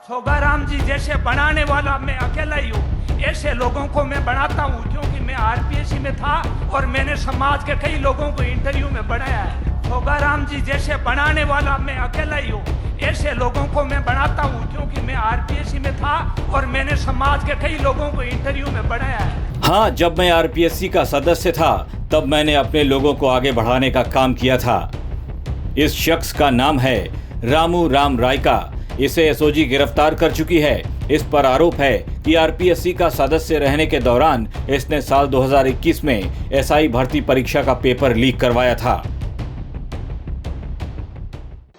छोगाराम जी जैसे बनाने वाला मैं अकेला ही हूँ। ऐसे लोगों को मैं बनाता हूँ क्योंकि मैं आरपीएससी में था और मैंने समाज के कई लोगों को इंटरव्यू में बनाया है। छोगाराम जी जैसे बनाने वाला मैं अकेला ही हूँ। ऐसे लोगों को मैं बनाता हूँ क्योंकि मैं आरपीएससी में था और मैंने समाज के कई लोगों को इंटरव्यू में बनाया है। हाँ, जब मैं आरपीएससी का सदस्य था तब मैंने अपने लोगों को आगे बढ़ाने का काम किया था। इस शख्स का नाम है रामू राम रायका। इसे एसओजी गिरफ्तार कर चुकी है। इस पर आरोप है कि आरपीएससी का सदस्य रहने के दौरान इसने साल 2021 में एसआई भर्ती परीक्षा का पेपर लीक करवाया था।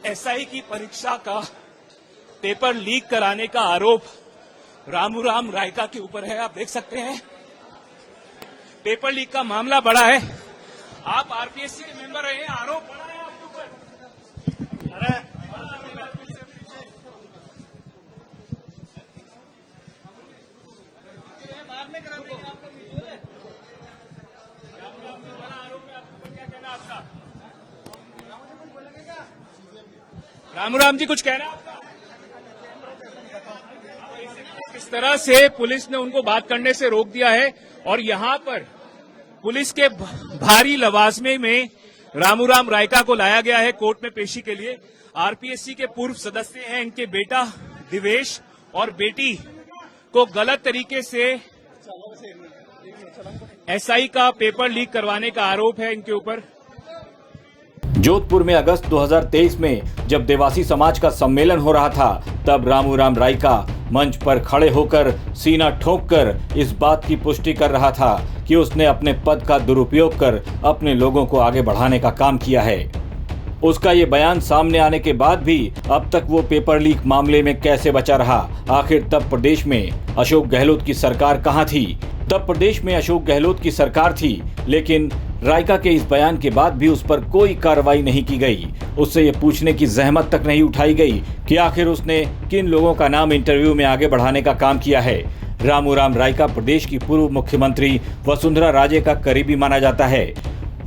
एसआई की परीक्षा का पेपर लीक कराने का आरोप रामू राम रायका के ऊपर है। आप देख सकते हैं पेपर लीक का मामला बड़ा है। आप आरपीएससी के मेंबर रहे हैं, आरोप बड़ा है आपके ऊपर। अरे रामू राम जी कुछ कहना है आपका? इस तरह से पुलिस ने उनको बात करने से रोक दिया है और यहां पर पुलिस के भारी लवाजमे में रामू राम रायका को लाया गया है कोर्ट में पेशी के लिए। आरपीएससी के पूर्व सदस्य हैं। इनके बेटा दिवेश और बेटी को गलत तरीके से एसआई का पेपर लीक करवाने का आरोप है इनके ऊपर। जोधपुर में अगस्त 2023 में जब देवासी समाज का सम्मेलन हो रहा था तब रामू राम रायका मंच पर खड़े होकर सीना ठोंककर इस बात की पुष्टि कर रहा था कि उसने अपने पद का दुरुपयोग कर अपने लोगों को आगे बढ़ाने का काम किया है। उसका ये बयान सामने आने के बाद भी अब तक वो पेपर लीक मामले में कैसे बचा रहा? आखिर तब प्रदेश में अशोक गहलोत की सरकार कहां थी? तब प्रदेश में अशोक गहलोत की सरकार थी, लेकिन रायका के इस बयान के बाद भी उस पर कोई कार्रवाई नहीं की गई। उससे ये पूछने की जहमत तक नहीं उठाई गई कि आखिर उसने किन लोगों का नाम इंटरव्यू में आगे बढ़ाने का काम किया है। रामू राम रायका प्रदेश की पूर्व मुख्यमंत्री वसुंधरा राजे का करीबी माना जाता है।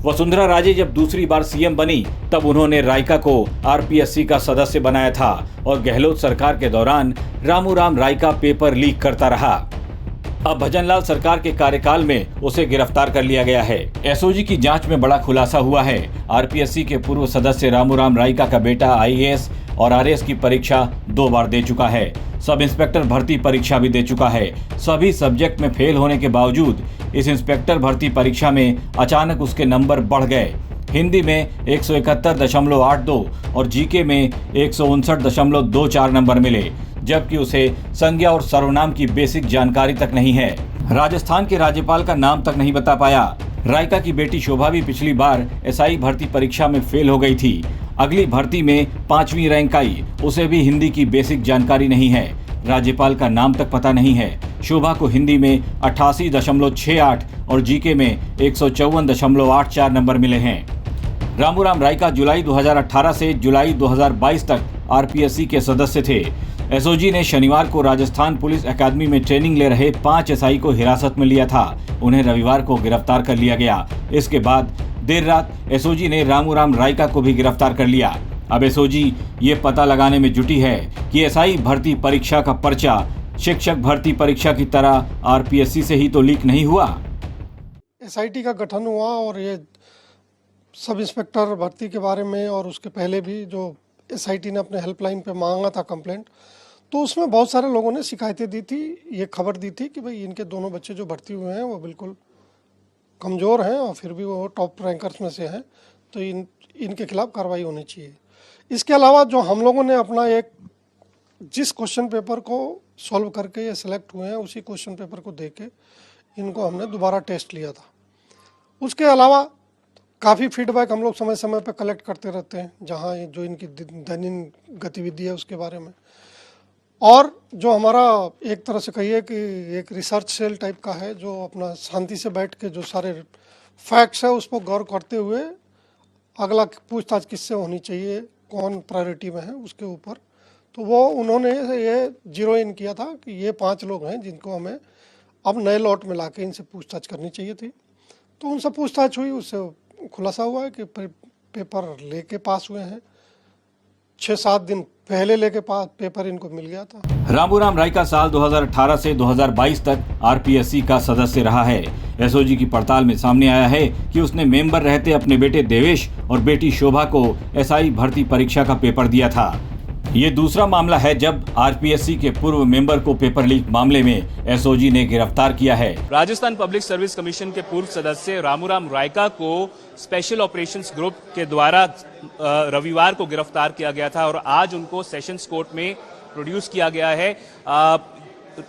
वसुंधरा राजे जब दूसरी बार सीएम बनी तब उन्होंने रायका को आरपीएससी का सदस्य बनाया था और गहलोत सरकार के दौरान रामू राम रायका पेपर लीक करता रहा। अब भजनलाल सरकार के कार्यकाल में उसे गिरफ्तार कर लिया गया है। एसओजी की जांच में बड़ा खुलासा हुआ है। आरपीएससी के पूर्व सदस्य रामू राम रायका का बेटा आईएएस और आरएएस की परीक्षा 2 बार दे चुका है। सब इंस्पेक्टर भर्ती परीक्षा भी दे चुका है। सभी सब्जेक्ट में फेल होने के बावजूद इस इंस्पेक्टर भर्ती परीक्षा में अचानक उसके नंबर बढ़ गए। हिंदी में 171.82 और जीके में 159.24 नंबर मिले, जबकि उसे संज्ञा और सर्वनाम की बेसिक जानकारी तक नहीं है। राजस्थान के राज्यपाल का नाम तक नहीं बता पाया। रायका की बेटी शोभा भी पिछली बार एसआई भर्ती परीक्षा में फेल हो गई थी। अगली भर्ती में 5वीं रैंक आई, उसे भी हिंदी की बेसिक जानकारी नहीं है। राज्यपाल का नाम तक पता नहीं है। शोभा को हिंदी में 88.68 और जीके में 154.84 नंबर मिले हैं। रामू राम रायका जुलाई 2018 से जुलाई 2022 तक आरपीएससी के सदस्य थे। एसओजी ने शनिवार को राजस्थान पुलिस अकादमी में ट्रेनिंग ले रहे 5 एसआई को हिरासत में लिया था। उन्हें रविवार को गिरफ्तार कर लिया गया। इसके बाद देर रात एसओजी ने रामू राम रायका को भी गिरफ्तार कर लिया। अब एसओजी ये पता लगाने में जुटी है कि एसआई भर्ती परीक्षा का पर्चा शिक्षक भर्ती परीक्षा की तरह आरपीएससी से ही तो लीक नहीं हुआ। एसआईटी का गठन हुआ और ये सब इंस्पेक्टर भर्ती के बारे में और उसके पहले भी जो एसआईटी ने अपने हेल्पलाइन पे मांगा था कंप्लेंट, तो उसमें बहुत सारे लोगों ने शिकायतें दी थी। ये खबर दी थी कि भाई इनके दोनों बच्चे जो भर्ती हुए हैं वो बिल्कुल कमज़ोर हैं और फिर भी वो टॉप रैंकर्स में से हैं, तो इनके खिलाफ कार्रवाई होनी चाहिए। इसके अलावा जो हम लोगों ने अपना एक जिस क्वेश्चन पेपर को सॉल्व करके ये सिलेक्ट हुए हैं उसी क्वेश्चन पेपर को दे के इनको हमने दोबारा टेस्ट लिया था। उसके अलावा काफ़ी फीडबैक हम लोग समय समय पर कलेक्ट करते रहते हैं, जहाँ जो इनकी दैनिक गतिविधि है उसके बारे में। और जो हमारा एक तरह से कहिए कि एक रिसर्च सेल टाइप का है, जो अपना शांति से बैठ के जो सारे फैक्ट्स है उस पर गौर करते हुए अगला पूछताछ किससे होनी चाहिए, कौन प्रायोरिटी में है उसके ऊपर, तो वो उन्होंने ये जीरो इन किया था कि ये 5 लोग हैं जिनको हमें अब नए लॉट में ला के इनसे पूछताछ करनी चाहिए थी। तो उनसे पूछताछ हुई, उससे खुलासा हुआ है कि पेपर लेके पास हुए हैं। 6-7 दिन पहले लेके पेपर इनको मिल गया था। रामूराम रायका साल 2018 से 2022 तक आरपीएससी का सदस्य रहा है। एसओजी की पड़ताल में सामने आया है कि उसने मेंबर रहते अपने बेटे देवेश और बेटी शोभा को एसआई भर्ती परीक्षा का पेपर दिया था। ये दूसरा मामला है जब आरपीएससी के पूर्व मेंबर को पेपर लीक मामले में एसओजी ने गिरफ्तार किया है। राजस्थान पब्लिक सर्विस कमीशन के पूर्व सदस्य रामूराम रायका को स्पेशल ऑपरेशंस ग्रुप के द्वारा रविवार को गिरफ्तार किया गया था और आज उनको सेशंस कोर्ट में प्रोड्यूस किया गया है।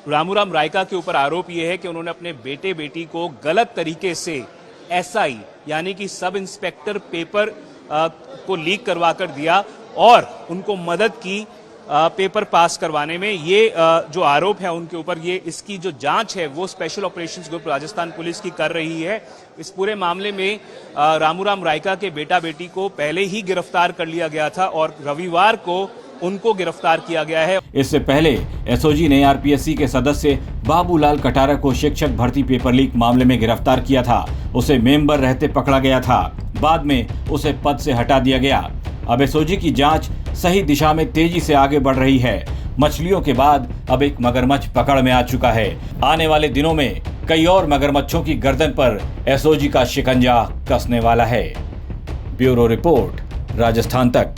रामूराम रायका के ऊपर आरोप यह है कि उन्होंने अपने बेटे बेटी को गलत तरीके से एसआई यानी कि सब इंस्पेक्टर पेपर को लीक करवा कर दिया और उनको मदद की पेपर पास करवाने में। ये जो आरोप है उनके ऊपर, ये इसकी जो जांच है वो special operations group Rajasthan police की कर रही है। इस पूरे मामले में रामूराम रायका के बेटा बेटी को पहले ही गिरफ्तार कर लिया गया था और रविवार को उनको गिरफ्तार किया गया है। इससे पहले एसओजी ने आरपीएससी के सदस्य बाबूलाल कटारा को शिक्षक भर्ती पेपर लीक मामले में गिरफ्तार किया था। उसे मेंबर रहते पकड़ा गया था, बाद में उसे पद से हटा दिया गया। अब एसओजी की जांच सही दिशा में तेजी से आगे बढ़ रही है। मछलियों के बाद अब एक मगरमच्छ पकड़ में आ चुका है। आने वाले दिनों में कई और मगरमच्छों की गर्दन पर एसओजी का शिकंजा कसने वाला है। ब्यूरो रिपोर्ट, राजस्थान तक।